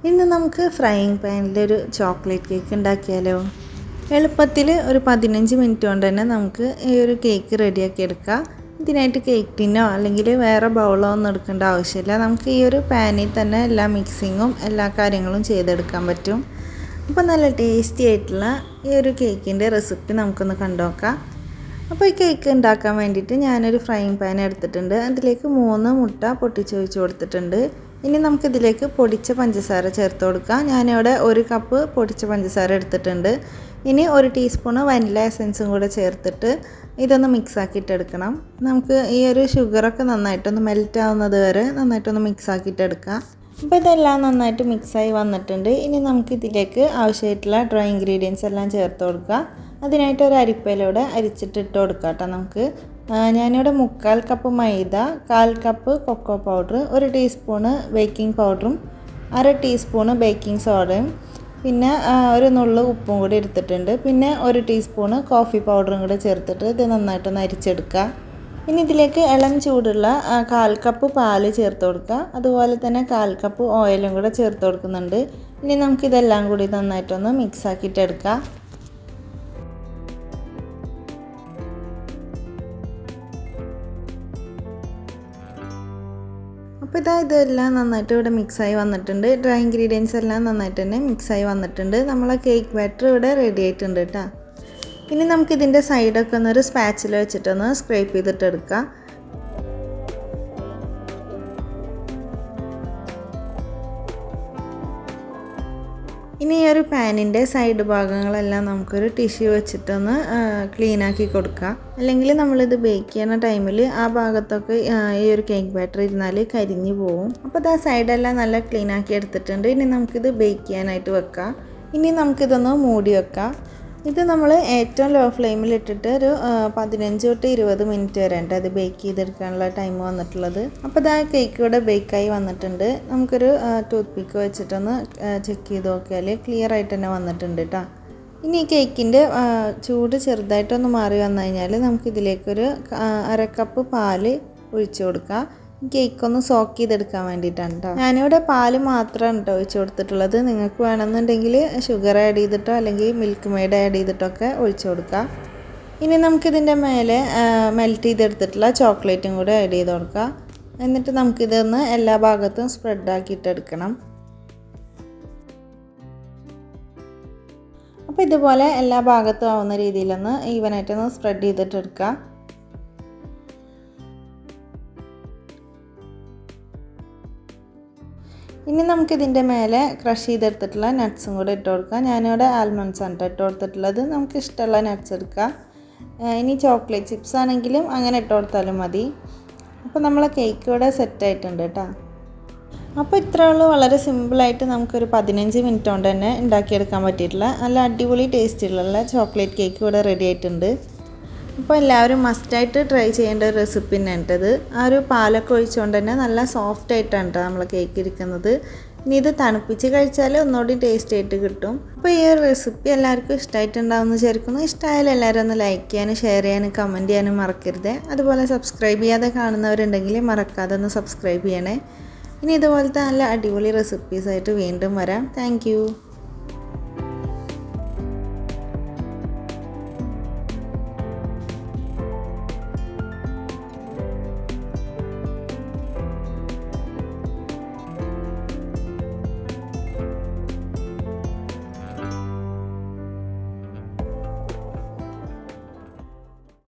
ഇന്ന് നമുക്ക് frying പാനിലൊരു chocolate cake ഉണ്ടാക്കിയാലോ. എളുപ്പത്തിൽ ഒരു 15 മിനിറ്റ് കൊണ്ട് തന്നെ നമുക്ക് ഈ ഒരു കേക്ക് റെഡിയാക്കി എടുക്കാം. ഇതിനായിട്ട് കേക്ക് ടിന്നോ അല്ലെങ്കിൽ വേറെ ബൗളോ ഒന്നും എടുക്കേണ്ട ആവശ്യമില്ല. നമുക്ക് ഈ ഒരു പാനിൽ തന്നെ എല്ലാ മിക്സിങ്ങും എല്ലാ കാര്യങ്ങളും ചെയ്തെടുക്കാൻ പറ്റും. അപ്പോൾ നല്ല ടേസ്റ്റി ആയിട്ടുള്ള ഈ ഒരു കേക്കിൻ്റെ റെസിപ്പി നമുക്കൊന്ന് കണ്ടുനോക്കാം. അപ്പോൾ ഈ കേക്ക് ഉണ്ടാക്കാൻ വേണ്ടിയിട്ട് ഞാനൊരു ഫ്രൈയിങ് പാൻ എടുത്തിട്ടുണ്ട്. അതിലേക്ക് 3 മുട്ട പൊട്ടിച്ചൊഴിച്ച് കൊടുത്തിട്ടുണ്ട്. ഇനി നമുക്കിതിലേക്ക് പൊടിച്ച പഞ്ചസാര ചേർത്ത് കൊടുക്കാം. ഞാനിവിടെ 1 കപ്പ് പൊടിച്ച പഞ്ചസാര എടുത്തിട്ടുണ്ട്. ഇനി 1 ടീസ്പൂണ് വനില എസൻസും കൂടെ ചേർത്തിട്ട് ഇതൊന്ന് മിക്സ് ആക്കിയിട്ടെടുക്കണം. നമുക്ക് ഈ ഒരു ഷുഗറൊക്കെ നന്നായിട്ടൊന്ന് മെൽറ്റ് ആവുന്നത് വരെ നന്നായിട്ടൊന്ന് മിക്സ് ആക്കിയിട്ടെടുക്കാം. അപ്പോൾ ഇതെല്ലാം നന്നായിട്ട് മിക്സായി വന്നിട്ടുണ്ട്. ഇനി നമുക്കിതിലേക്ക് ആവശ്യമായിട്ടുള്ള ഡ്രൈ ഇൻഗ്രീഡിയൻസ് എല്ലാം ചേർത്ത് കൊടുക്കുക. അതിനായിട്ട് ഒരു അരിപ്പയിലൂടെ അരിച്ചിട്ടിട്ട് കൊടുക്കാം കേട്ടോ. നമുക്ക് ഞാനിവിടെ 3/4 cup maida, 1/4 cup cocoa powder, 1 teaspoon baking പൗഡറും 1/2 ടീസ്പൂണ് ബേക്കിംഗ് സോഡയും പിന്നെ ഒരു നുള്ളു ഉപ്പും കൂടി എടുത്തിട്ടുണ്ട്. പിന്നെ 1 ടീസ്പൂണ് കോഫി പൗഡറും കൂടി ചേർത്തിട്ട് ഇത് നന്നായിട്ടൊന്ന് അരിച്ചെടുക്കുക. ഇനി ഇതിലേക്ക് ഇളം ചൂടുള്ള 1/4 കപ്പ് പാല് ചേർത്ത് കൊടുക്കുക. അതുപോലെ തന്നെ 1/4 കപ്പ് ഓയിലും കൂടെ ചേർത്ത് കൊടുക്കുന്നുണ്ട്. ഇനി നമുക്കിതെല്ലാം കൂടി നന്നായിട്ടൊന്ന് മിക്സ് ആക്കിയിട്ടെടുക്കാം. അപ്പോൾ ഇതെല്ലാം നന്നായിട്ട് ഇവിടെ മിക്സായി വന്നിട്ടുണ്ട്. ഡ്രൈ ഇൻഗ്രീഡിയൻസ് എല്ലാം നന്നായിട്ട് തന്നെ മിക്സായി വന്നിട്ടുണ്ട്. നമ്മളെ കേക്ക് ബാറ്റർ ഇവിടെ റെഡി ആയിട്ടുണ്ട് കേട്ടോ. ഇനി നമുക്കിതിൻ്റെ സൈഡൊക്കെ ഒന്നൊരു സ്പാച്ചിൽ വെച്ചിട്ടൊന്ന് സ്ക്രേപ്പ് ചെയ്തിട്ടെടുക്കാം. ഇനി ഈ ഒരു പാനിൻ്റെ സൈഡ് ഭാഗങ്ങളെല്ലാം നമുക്കൊരു ടിഷ്യൂ വെച്ചിട്ടൊന്ന് ക്ലീനാക്കി കൊടുക്കാം. അല്ലെങ്കിൽ നമ്മളിത് ബേക്ക് ചെയ്യുന്ന ടൈമിൽ ആ ഭാഗത്തൊക്കെ ഈ ഒരു കേക്ക് ബാറ്റർ ഇരുന്നാൽ കരിഞ്ഞു പോവും. അപ്പോൾ അത് ആ സൈഡെല്ലാം നല്ല ക്ലീനാക്കി എടുത്തിട്ടുണ്ട്. ഇനി നമുക്കിത് ബേക്ക് ചെയ്യാനായിട്ട് വെക്കാം. ഇനി നമുക്കിതൊന്ന് മൂടി വെക്കാം. ഇത് നമ്മൾ ഏറ്റവും ലോ ഫ്ലെയിമിൽ ഇട്ടിട്ട് ഒരു 15 തൊട്ട് 20 മിനിറ്റ് വരെ ഉണ്ട് അത് ബേക്ക് ചെയ്തെടുക്കാനുള്ള ടൈം വന്നിട്ടുള്ളത്. അപ്പോൾ ഇത് ആ കേക്ക് ഇവിടെ ബേക്കായി വന്നിട്ടുണ്ട്. നമുക്കൊരു ടൂത്ത് പിക്ക് വെച്ചിട്ടൊന്ന് ചെക്ക് ചെയ്ത് നോക്കിയാൽ ക്ലിയർ ആയിട്ട് തന്നെ വന്നിട്ടുണ്ട് കേട്ടോ. ഇനി ഈ കേക്കിൻ്റെ ചൂട് ചെറുതായിട്ടൊന്ന് മാറി വന്നു കഴിഞ്ഞാൽ നമുക്കിതിലേക്കൊരു 1/2 കപ്പ് പാല് ഒഴിച്ചു കൊടുക്കാം. കേക്ക് ഒന്ന് സോക്ക് ചെയ്തെടുക്കാൻ വേണ്ടിയിട്ടാണ് കേട്ടോ. ഞാനിവിടെ പാല് മാത്രമാണ് കേട്ടോ ഒഴിച്ച് കൊടുത്തിട്ടുള്ളത്. നിങ്ങൾക്ക് വേണമെന്നുണ്ടെങ്കിൽ ഷുഗർ ആഡ് ചെയ്തിട്ടോ അല്ലെങ്കിൽ മിൽക്ക് മെയ്ഡ് ആഡ് ചെയ്തിട്ടൊക്കെ ഒഴിച്ച് കൊടുക്കാം. ഇനി നമുക്കിതിൻ്റെ മേലെ മെൽറ്റ് ചെയ്തെടുത്തിട്ടുള്ള ചോക്ലേറ്റും കൂടെ ആഡ് ചെയ്ത് കൊടുക്കാം. എന്നിട്ട് നമുക്കിതൊന്ന് എല്ലാ ഭാഗത്തും സ്പ്രെഡ് ആക്കിയിട്ടെടുക്കണം. അപ്പോൾ ഇതുപോലെ എല്ലാ ഭാഗത്തും ആവുന്ന രീതിയിലൊന്ന് ഈവനായിട്ടൊന്ന് സ്പ്രെഡ് ചെയ്തിട്ടെടുക്കാം. ഇനി നമുക്കിതിൻ്റെ മേലെ ക്രഷ് ചെയ്തെടുത്തിട്ടുള്ള നട്ട്സും കൂടെ ഇട്ട് കൊടുക്കാം. ഞാനിവിടെ ആൽമണ്ട്സ് ആണ് ഇട്ട് കൊടുത്തിട്ടുള്ളത്. നമുക്ക് ഇഷ്ടമുള്ള നട്ട്സ് എടുക്കാം. ഇനി ചോക്ലേറ്റ് ചിപ്സ് ആണെങ്കിലും അങ്ങനെ ഇട്ട് കൊടുത്താലും മതി. അപ്പോൾ നമ്മളെ കേക്ക് ഇവിടെ സെറ്റായിട്ടുണ്ട് കേട്ടോ. അപ്പോൾ ഇത്രയേ ഉള്ളൂ. വളരെ സിമ്പിളായിട്ട് നമുക്കൊരു 15 മിനിറ്റ് കൊണ്ട് തന്നെ ഉണ്ടാക്കിയെടുക്കാൻ പറ്റിയിട്ടുള്ള നല്ല അടിപൊളി ടേസ്റ്റിലുള്ള ചോക്ലേറ്റ് കേക്ക് ഇവിടെ റെഡി ആയിട്ടുണ്ട്. അപ്പോൾ എല്ലാവരും മസ്റ്റായിട്ട് ട്രൈ ചെയ്യേണ്ട ഒരു റെസിപ്പി തന്നെയാണ് കേട്ടത്. ആ ഒരു പാലൊക്കെ ഒഴിച്ചുകൊണ്ട് തന്നെ നല്ല സോഫ്റ്റ് ആയിട്ടാണ് കേട്ടോ നമ്മളെ കേക്ക് ഇരിക്കുന്നത്. ഇനി ഇത് തണുപ്പിച്ച് കഴിച്ചാൽ ഒന്നുകൂടി ടേസ്റ്റ് ആയിട്ട് കിട്ടും. അപ്പോൾ ഈ ഒരു റെസിപ്പി എല്ലാവർക്കും ഇഷ്ടമായിട്ടുണ്ടാവുമെന്ന് വിചാരിക്കുന്നു. ഇഷ്ടമായാലും എല്ലാവരും ഒന്ന് ലൈക്ക് ചെയ്യാനും ഷെയർ ചെയ്യാനും കമൻറ്റ് ചെയ്യാനും മറക്കരുത്. അതുപോലെ സബ്സ്ക്രൈബ് ചെയ്യാതെ കാണുന്നവരുണ്ടെങ്കിൽ മറക്കാതെ ഒന്ന് സബ്സ്ക്രൈബ് ചെയ്യണേ. ഇനി ഇതുപോലത്തെ നല്ല അടിപൊളി റെസിപ്പീസായിട്ട് വീണ്ടും വരാം. താങ്ക്